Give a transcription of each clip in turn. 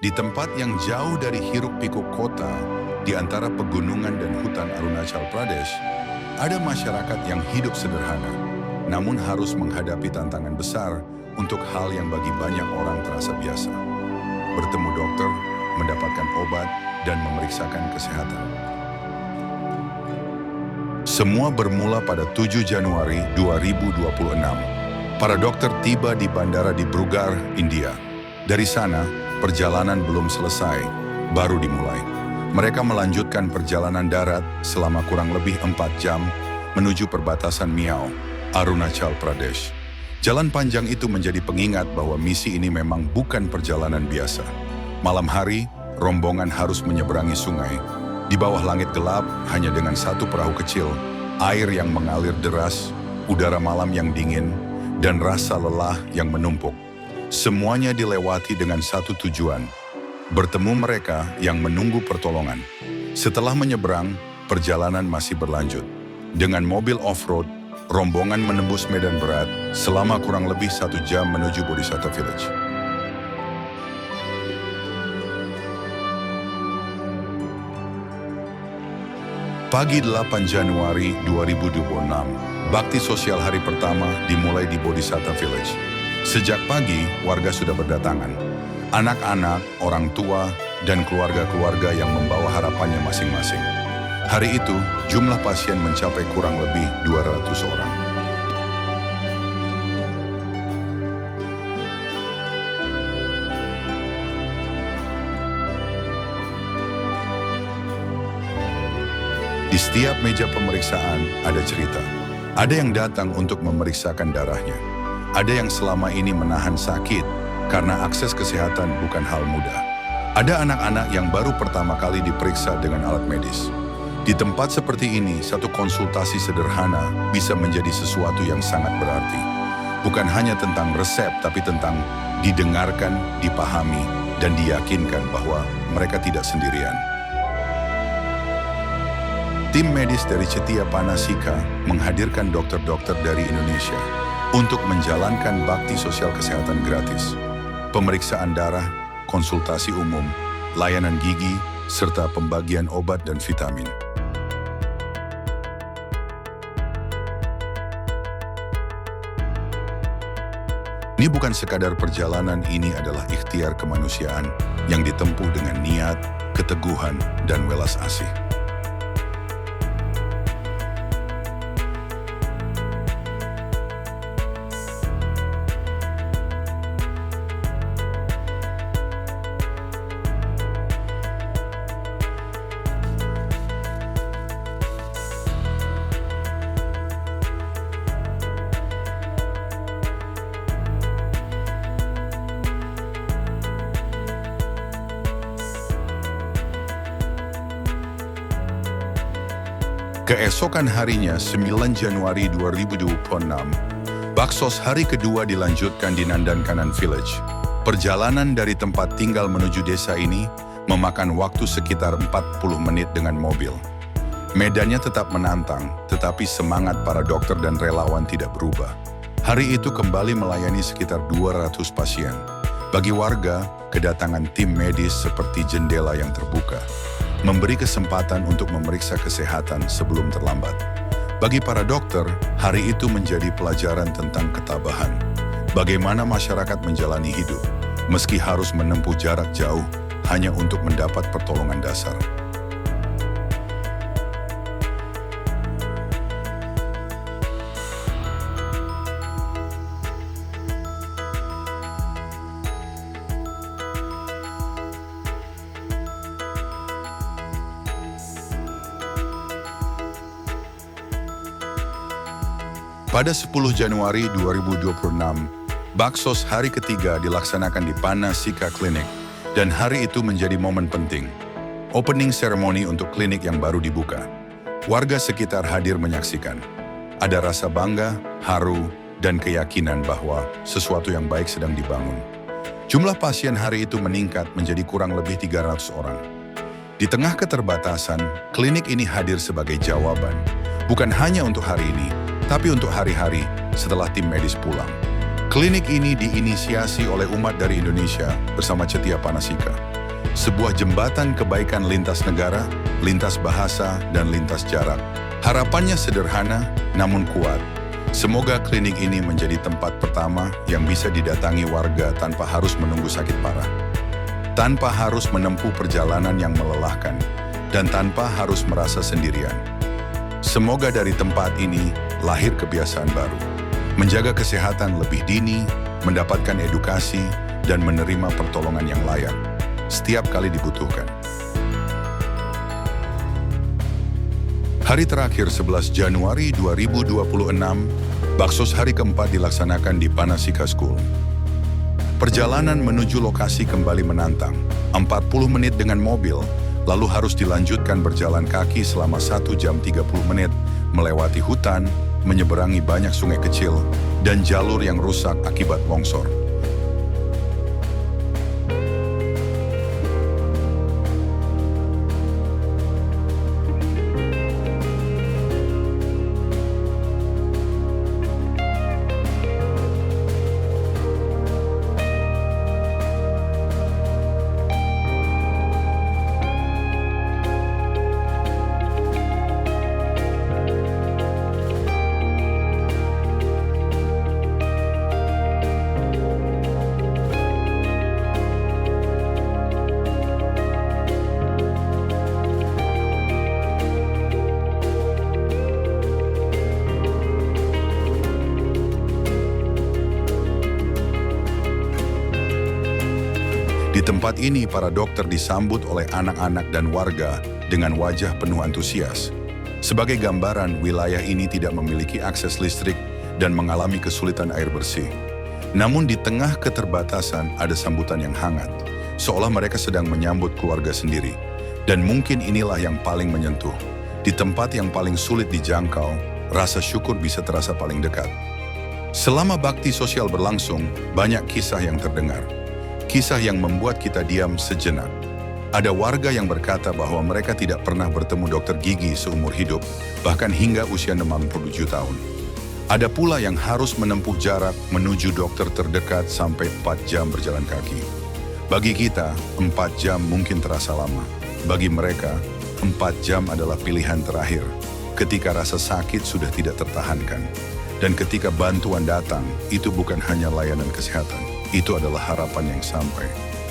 Di tempat yang jauh dari hiruk-pikuk kota, di antara pegunungan dan hutan Arunachal Pradesh, ada masyarakat yang hidup sederhana, namun harus menghadapi tantangan besar untuk hal yang bagi banyak orang terasa biasa. Bertemu dokter, mendapatkan obat, dan memeriksakan kesehatan. Semua bermula pada 7 Januari 2026. Para dokter tiba di bandara di Brugar, India. Dari sana, perjalanan belum selesai, baru dimulai. Mereka melanjutkan perjalanan darat selama kurang lebih 4 jam menuju perbatasan Miao, Arunachal Pradesh. Jalan panjang itu menjadi pengingat bahwa misi ini memang bukan perjalanan biasa. Malam hari, rombongan harus menyeberangi sungai. Di bawah langit gelap, hanya dengan satu perahu kecil, air yang mengalir deras, udara malam yang dingin, dan rasa lelah yang menumpuk. Semuanya dilewati dengan satu tujuan, bertemu mereka yang menunggu pertolongan. Setelah menyeberang, perjalanan masih berlanjut. Dengan mobil off-road, rombongan menembus medan berat selama kurang lebih 1 jam menuju Bodhisattva Village. Pagi 8 Januari 2026, bakti sosial hari pertama dimulai di Bodhisattva Village. Sejak pagi, warga sudah berdatangan. Anak-anak, orang tua, dan keluarga-keluarga yang membawa harapannya masing-masing. Hari itu, jumlah pasien mencapai kurang lebih 200 orang. Di setiap meja pemeriksaan ada cerita. Ada yang datang untuk memeriksakan darahnya. Ada yang selama ini menahan sakit karena akses kesehatan bukan hal mudah. Ada anak-anak yang baru pertama kali diperiksa dengan alat medis. Di tempat seperti ini, satu konsultasi sederhana bisa menjadi sesuatu yang sangat berarti. Bukan hanya tentang resep, tapi tentang didengarkan, dipahami, dan diyakinkan bahwa mereka tidak sendirian. Tim medis dari Cetia Panasika menghadirkan dokter-dokter dari Indonesia untuk menjalankan bakti sosial kesehatan gratis, pemeriksaan darah, konsultasi umum, layanan gigi, serta pembagian obat dan vitamin. Ini bukan sekadar perjalanan, ini adalah ikhtiar kemanusiaan yang ditempuh dengan niat, keteguhan, dan welas asih. Keesokan harinya, 9 Januari 2026, baksos hari kedua dilanjutkan di Nandankanan Village. Perjalanan dari tempat tinggal menuju desa ini memakan waktu sekitar 40 menit dengan mobil. Medannya tetap menantang, tetapi semangat para dokter dan relawan tidak berubah. Hari itu kembali melayani sekitar 200 pasien. Bagi warga, kedatangan tim medis seperti jendela yang terbuka, memberi kesempatan untuk memeriksa kesehatan sebelum terlambat. Bagi para dokter, hari itu menjadi pelajaran tentang ketabahan. Bagaimana masyarakat menjalani hidup, meski harus menempuh jarak jauh hanya untuk mendapat pertolongan dasar. Pada 10 Januari 2026, baksos hari ketiga dilaksanakan di Panasika Clinic, dan hari itu menjadi momen penting. Opening ceremony untuk klinik yang baru dibuka. Warga sekitar hadir menyaksikan. Ada rasa bangga, haru, dan keyakinan bahwa sesuatu yang baik sedang dibangun. Jumlah pasien hari itu meningkat menjadi kurang lebih 300 orang. Di tengah keterbatasan, klinik ini hadir sebagai jawaban, bukan hanya untuk hari ini, tapi untuk hari-hari setelah tim medis pulang. Klinik ini diinisiasi oleh umat dari Indonesia bersama Cetia Panasika. sebuah jembatan kebaikan lintas negara, lintas bahasa, dan lintas jarak. Harapannya sederhana, namun kuat. Semoga klinik ini menjadi tempat pertama yang bisa didatangi warga tanpa harus menunggu sakit parah, tanpa harus menempuh perjalanan yang melelahkan, dan tanpa harus merasa sendirian. Semoga dari tempat ini lahir kebiasaan baru, menjaga kesehatan lebih dini, mendapatkan edukasi, dan menerima pertolongan yang layak setiap kali dibutuhkan. Hari terakhir 11 Januari 2026, Baksos hari keempat dilaksanakan di Panasika School. Perjalanan menuju lokasi kembali menantang, 40 menit dengan mobil, lalu harus dilanjutkan berjalan kaki selama 1 jam 30 menit, melewati hutan, menyeberangi banyak sungai kecil, dan jalur yang rusak akibat longsor. Di tempat ini, para dokter disambut oleh anak-anak dan warga dengan wajah penuh antusias. Sebagai gambaran, wilayah ini tidak memiliki akses listrik dan mengalami kesulitan air bersih. Namun di tengah keterbatasan ada sambutan yang hangat, seolah mereka sedang menyambut keluarga sendiri. Dan mungkin inilah yang paling menyentuh. Di tempat yang paling sulit dijangkau, rasa syukur bisa terasa paling dekat. Selama bakti sosial berlangsung, banyak kisah yang terdengar. Kisah yang membuat kita diam sejenak. Ada warga yang berkata bahwa mereka tidak pernah bertemu dokter gigi seumur hidup, bahkan hingga usia 67 tahun. Ada pula yang harus menempuh jarak menuju dokter terdekat sampai 4 jam berjalan kaki. Bagi kita, 4 jam mungkin terasa lama. Bagi mereka, 4 jam adalah pilihan terakhir, ketika rasa sakit sudah tidak tertahankan. Dan ketika bantuan datang, itu bukan hanya layanan kesehatan, itu adalah harapan yang sampai.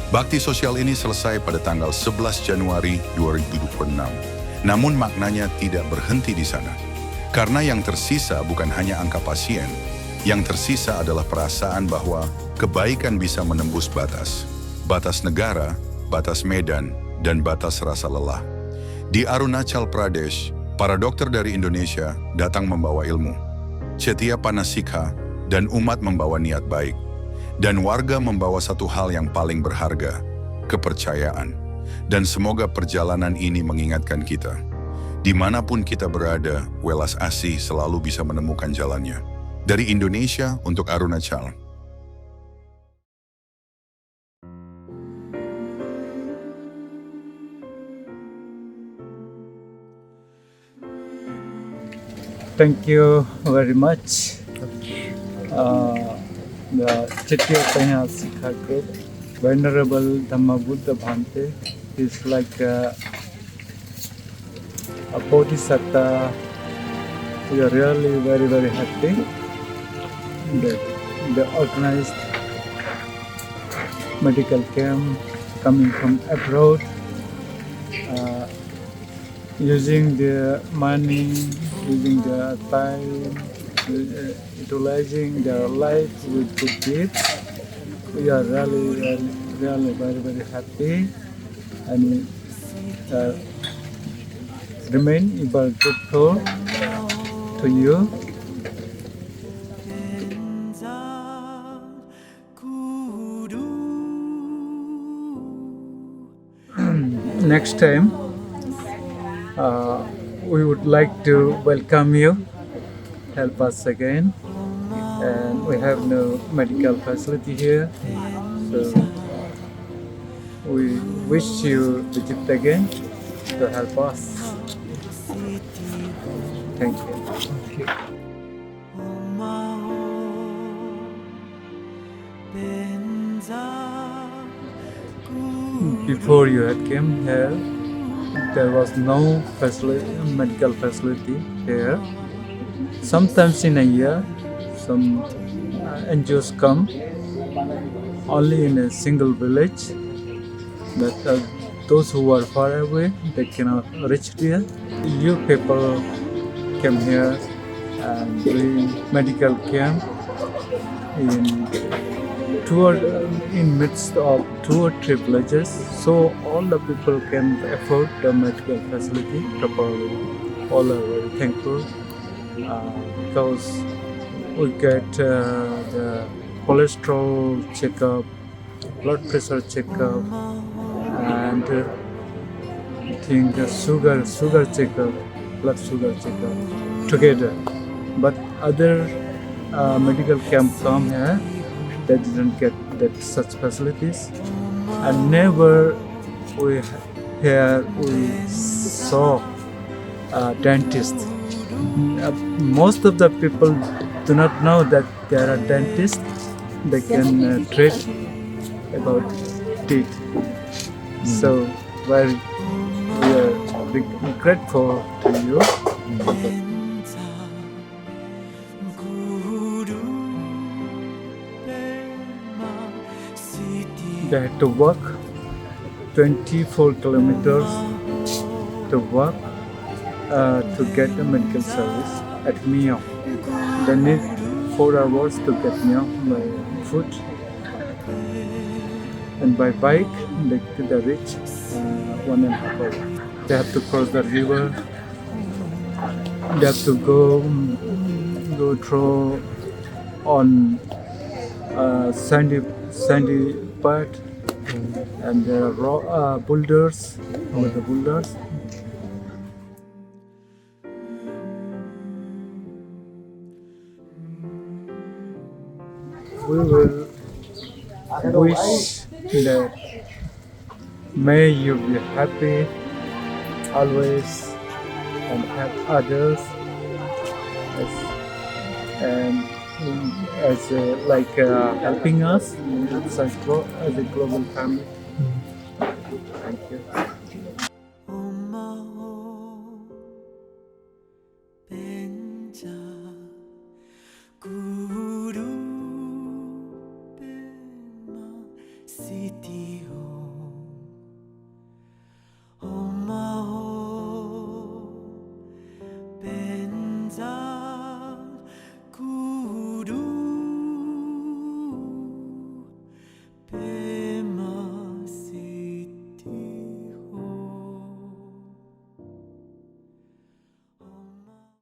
Bakti sosial ini selesai pada tanggal 11 Januari 2026. Namun maknanya tidak berhenti di sana. Karena yang tersisa bukan hanya angka pasien, yang tersisa adalah perasaan bahwa kebaikan bisa menembus batas. Batas negara, batas medan, dan batas rasa lelah. Di Arunachal Pradesh, para dokter dari Indonesia datang membawa ilmu. Setia Panasika dan umat membawa niat baik. Dan warga membawa satu hal yang paling berharga, kepercayaan. Dan semoga perjalanan ini mengingatkan kita. Dimanapun kita berada, welas asih selalu bisa menemukan jalannya. Dari Indonesia untuk Arunachal. Thank you very much. The Chetya Panasika Group, Venerable Dhammabuddha Bhante, is like a bodhisattva. We are really very, very happy that the organized medical camp coming from abroad, using the money, using the time, utilizing their life with good deeds. We are really very, very happy and remain ever grateful to you. Next time, we would like to welcome you. Help us again, and we have no medical facility here, so we wish you visit again to help us. Thank you. before you had came here, there was no medical facility here. Sometimes in a year, some NGOs come only in a single village. But those who are far away, they cannot reach there. You people came here and doing medical camp in in midst of 2 or 3 villages, so all the people can afford the medical facility properly. All are very thankful because we get the cholesterol checkup, blood pressure checkup, and I think sugar checkup, blood sugar checkup together. But other medical camp come here, they didn't get that such facilities, and never we saw a dentist. Most of the people do not know that there are dentists. They can treat about teeth. So we are grateful to you. They had to walk 24 kilometers to walk to get a medical service at Mio. They need 4 hours to get Mio by foot, and by bike they reach 1.5 hours. They have to cross the river. They have to go through on sandy part, and there are boulders over the boulders. We will wish that may you be happy always and help others and as helping us as a global family. Thank you.